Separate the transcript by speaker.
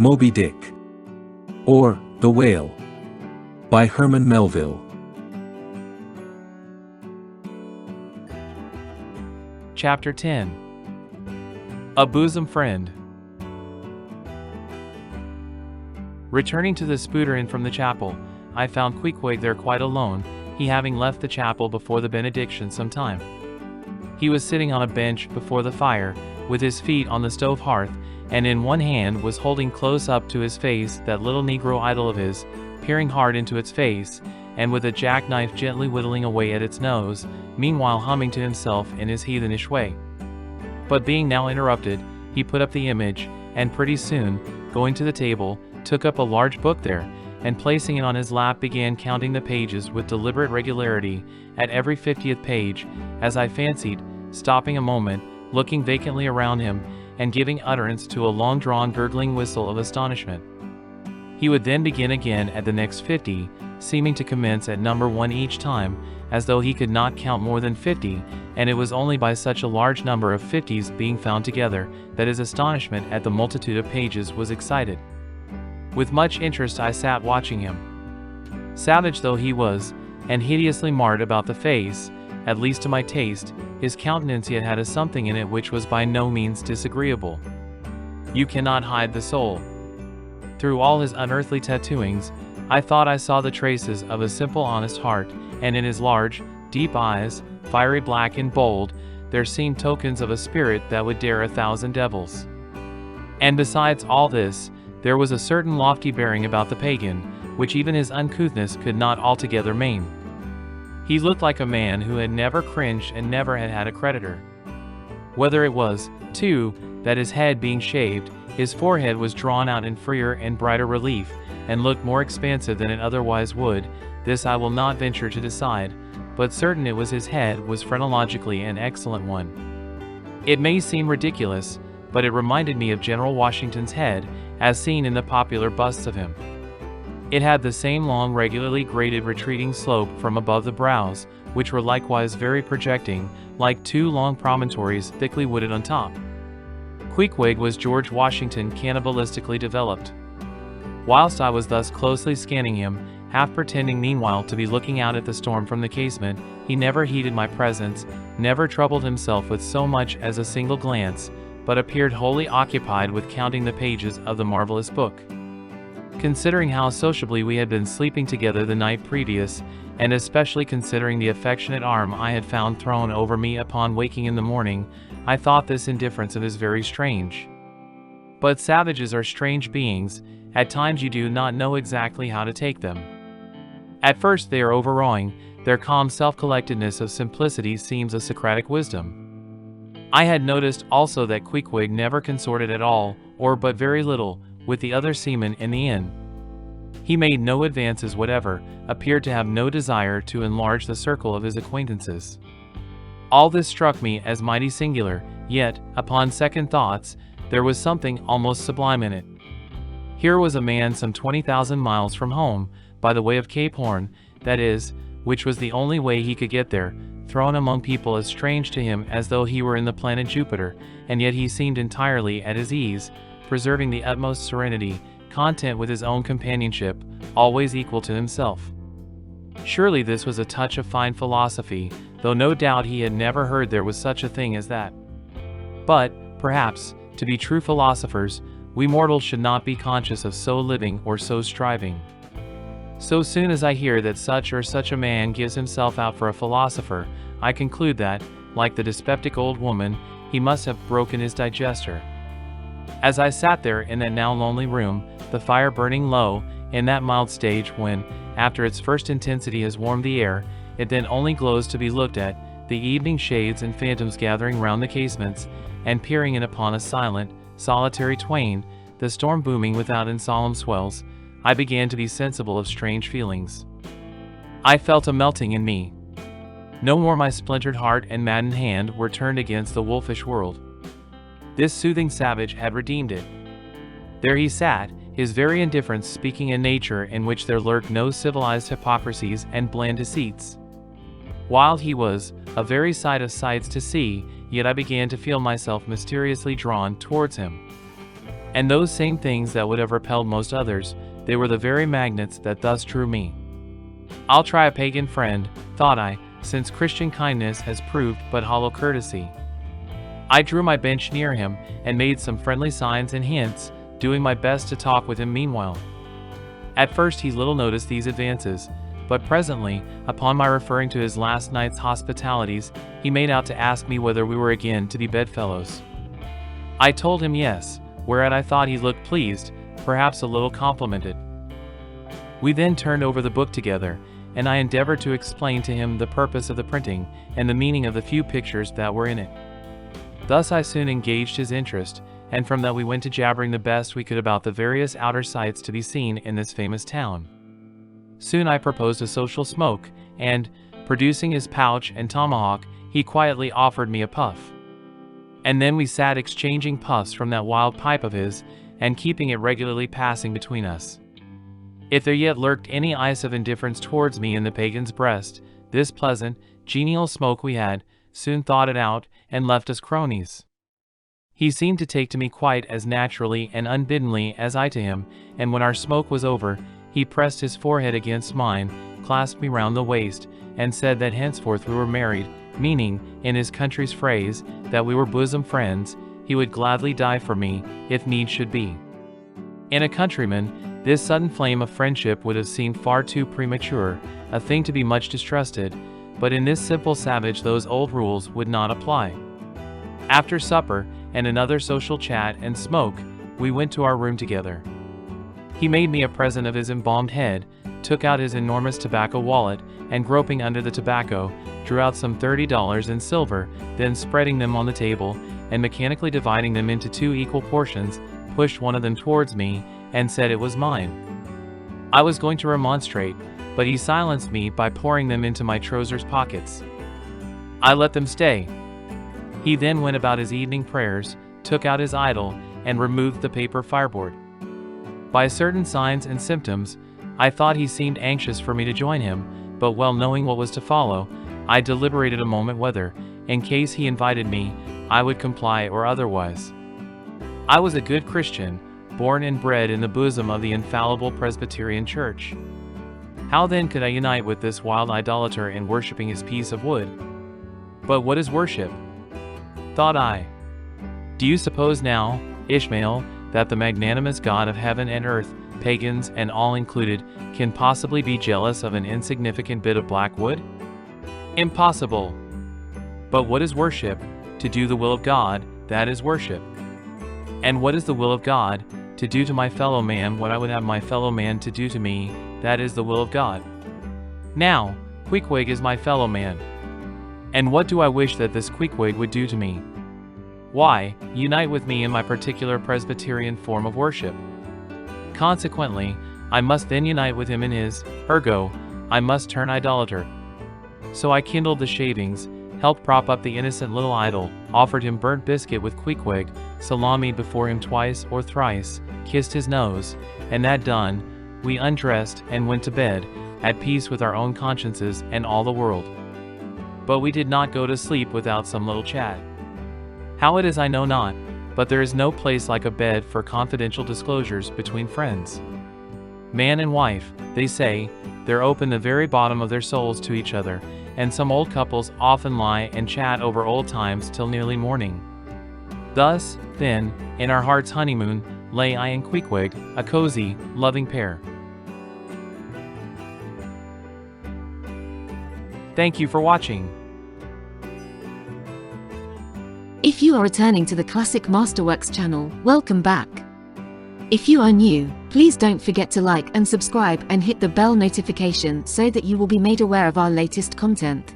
Speaker 1: Moby Dick, or The Whale, by Herman Melville.
Speaker 2: Chapter 10. A Bosom Friend. Returning to the Spouter-Inn from the chapel, I found Pequod there quite alone, he having left the chapel before the benediction some time. He was sitting on a bench before the fire, with his feet on the stove hearth, and in one hand was holding close up to his face that little Negro idol of his, peering hard into its face, and with a jackknife gently whittling away at its nose, meanwhile humming to himself in his heathenish way. But being now interrupted, he put up the image, and pretty soon, going to the table, took up a large book there, and placing it on his lap began counting the pages with deliberate regularity, at every 50th page, as I fancied, stopping a moment, looking vacantly around him, and giving utterance to a long-drawn gurgling whistle of astonishment. He would then begin again at the next 50, seeming to commence at number 1 each time, as though he could not count more than 50, and it was only by such a large number of 50s being found together, that his astonishment at the multitude of pages was excited. With much interest I sat watching him. Savage though he was, and hideously marred about the face, at least to my taste, his countenance yet had a something in it which was by no means disagreeable. You cannot hide the soul. Through all his unearthly tattooings, I thought I saw the traces of a simple honest heart, and in his large, deep eyes, fiery black and bold, there seemed tokens of a spirit that would dare 1,000 devils. And besides all this, there was a certain lofty bearing about the pagan, which even his uncouthness could not altogether maim. He looked like a man who had never cringed and never had had a creditor. Whether it was, too, that his head being shaved, his forehead was drawn out in freer and brighter relief, and looked more expansive than it otherwise would, this I will not venture to decide, but certain it was his head was phrenologically an excellent one. It may seem ridiculous, but it reminded me of General Washington's head, as seen in the popular busts of him. It had the same long regularly graded retreating slope from above the brows, which were likewise very projecting, like two long promontories thickly wooded on top. Pequod was George Washington cannibalistically developed. Whilst I was thus closely scanning him, half pretending meanwhile to be looking out at the storm from the casement, he never heeded my presence, never troubled himself with so much as a single glance, but appeared wholly occupied with counting the pages of the marvelous book. Considering how sociably we had been sleeping together the night previous, and especially considering the affectionate arm I had found thrown over me upon waking in the morning, I thought this indifference of his very strange. But savages are strange beings, at times you do not know exactly how to take them. At first they are overawing, their calm self-collectedness of simplicity seems a Socratic wisdom. I had noticed also that Pequod never consorted at all, or but very little, with the other seamen in the inn. He made no advances whatever, appeared to have no desire to enlarge the circle of his acquaintances. All this struck me as mighty singular, yet, upon second thoughts, there was something almost sublime in it. Here was a man some 20,000 miles from home, by the way of Cape Horn, that is, which was the only way he could get there, thrown among people as strange to him as though he were in the planet Jupiter, and yet he seemed entirely at his ease, preserving the utmost serenity, content with his own companionship, always equal to himself. Surely this was a touch of fine philosophy, though no doubt he had never heard there was such a thing as that. But, perhaps, to be true philosophers, we mortals should not be conscious of so living or so striving. So soon as I hear that such or such a man gives himself out for a philosopher, I conclude that, like the dyspeptic old woman, he must have broken his digester. As I sat there in that now lonely room, the fire burning low, in that mild stage when, after its first intensity has warmed the air, it then only glows to be looked at, the evening shades and phantoms gathering round the casements, and peering in upon a silent, solitary twain, the storm booming without in solemn swells, I began to be sensible of strange feelings. I felt a melting in me. No more my splintered heart and maddened hand were turned against the wolfish world. This soothing savage had redeemed it. There he sat, his very indifference speaking a nature in which there lurked no civilized hypocrisies and bland deceits. While he was a very sight of sights to see, yet I began to feel myself mysteriously drawn towards him. And those same things that would have repelled most others, they were the very magnets that thus drew me. I'll try a pagan friend, thought I, since Christian kindness has proved but hollow courtesy. I drew my bench near him and made some friendly signs and hints, doing my best to talk with him meanwhile. At first he little noticed these advances, but presently, upon my referring to his last night's hospitalities, he made out to ask me whether we were again to be bedfellows. I told him yes, whereat I thought he looked pleased, perhaps a little complimented. We then turned over the book together, and I endeavored to explain to him the purpose of the printing and the meaning of the few pictures that were in it. Thus I soon engaged his interest, and from that we went to jabbering the best we could about the various outer sights to be seen in this famous town. Soon I proposed a social smoke, and, producing his pouch and tomahawk, he quietly offered me a puff. And then we sat exchanging puffs from that wild pipe of his, and keeping it regularly passing between us. If there yet lurked any ice of indifference towards me in the pagan's breast, this pleasant, genial smoke we had soon thawed it out and left us cronies. He seemed to take to me quite as naturally and unbiddenly as I to him, and when our smoke was over, he pressed his forehead against mine, clasped me round the waist, and said that henceforth we were married, meaning, in his country's phrase, that we were bosom friends. He would gladly die for me, if need should be. In a countryman, this sudden flame of friendship would have seemed far too premature, a thing to be much distrusted, but in this simple savage those old rules would not apply. After supper, and another social chat and smoke, we went to our room together. He made me a present of his embalmed head, took out his enormous tobacco wallet, and groping under the tobacco, drew out some $30 in silver, then spreading them on the table, and mechanically dividing them into 2 equal portions, pushed one of them towards me, and said it was mine. I was going to remonstrate, but he silenced me by pouring them into my trousers pockets. I let them stay. He then went about his evening prayers, took out his idol, and removed the paper fireboard. By certain signs and symptoms, I thought he seemed anxious for me to join him, but well knowing what was to follow, I deliberated a moment whether, in case he invited me, I would comply or otherwise. I was a good Christian, born and bred in the bosom of the infallible Presbyterian Church. How then could I unite with this wild idolater in worshipping his piece of wood? But what is worship? Thought I. Do you suppose now, Ishmael, that the magnanimous God of heaven and earth, pagans and all included, can possibly be jealous of an insignificant bit of black wood? Impossible. But what is worship? To do the will of God, that is worship. And what is the will of God? To do to my fellow man what I would have my fellow man to do to me, that is the will of God. Now, Queequeg is my fellow man. And what do I wish that this Queequeg would do to me? Why, unite with me in my particular Presbyterian form of worship. Consequently, I must then unite with him in his, ergo, I must turn idolater. So I kindled the shavings, helped prop up the innocent little idol, offered him burnt biscuit with Queequeg, salamied before him twice or thrice, kissed his nose, and that done, we undressed and went to bed, at peace with our own consciences and all the world. But we did not go to sleep without some little chat. How it is I know not, but there is no place like a bed for confidential disclosures between friends. Man and wife, they say, they're open the very bottom of their souls to each other, and some old couples often lie and chat over old times till nearly morning. Thus, then, in our heart's honeymoon, lay I and Queequeg, a cozy, loving pair. Thank you for watching.
Speaker 3: If you are returning to the Classic Masterworks channel, welcome back. If you are new, please don't forget to like and subscribe and hit the bell notification so that you will be made aware of our latest content.